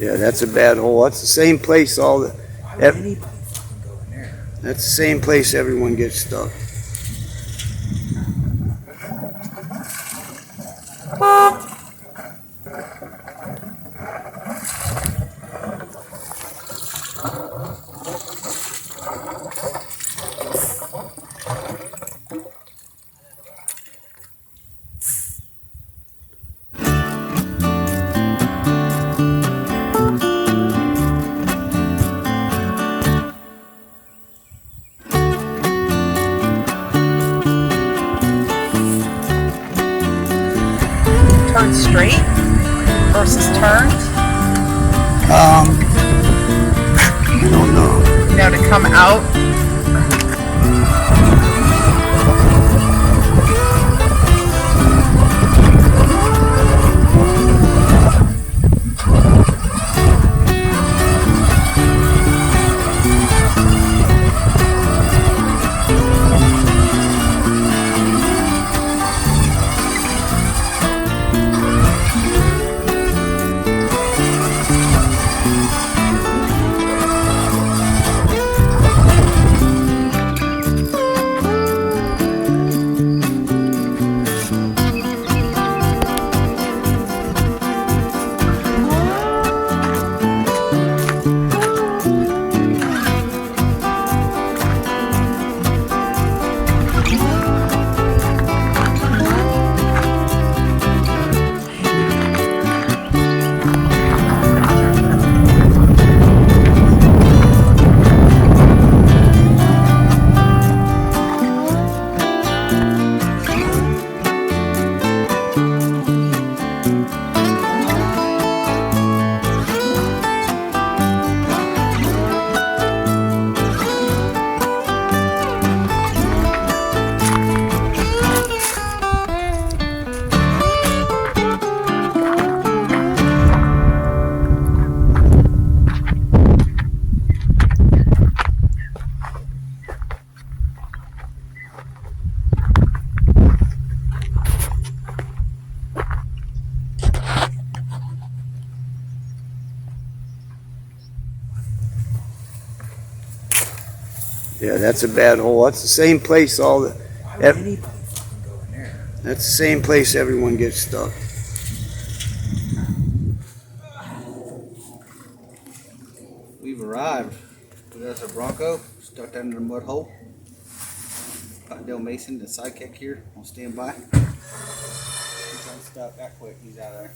Yeah, that's a bad hole. That's the same place all the. That's the same place everyone gets stuck. Turn straight versus turned. I don't know. You know, to come out. Yeah, that's a bad hole. That's the same place all the. That's the same place everyone gets stuck. We've arrived. There's a Bronco stuck under the mud hole. Got Dale Mason, the sidekick here, on standby. He's unstuck that quick. He's out of there.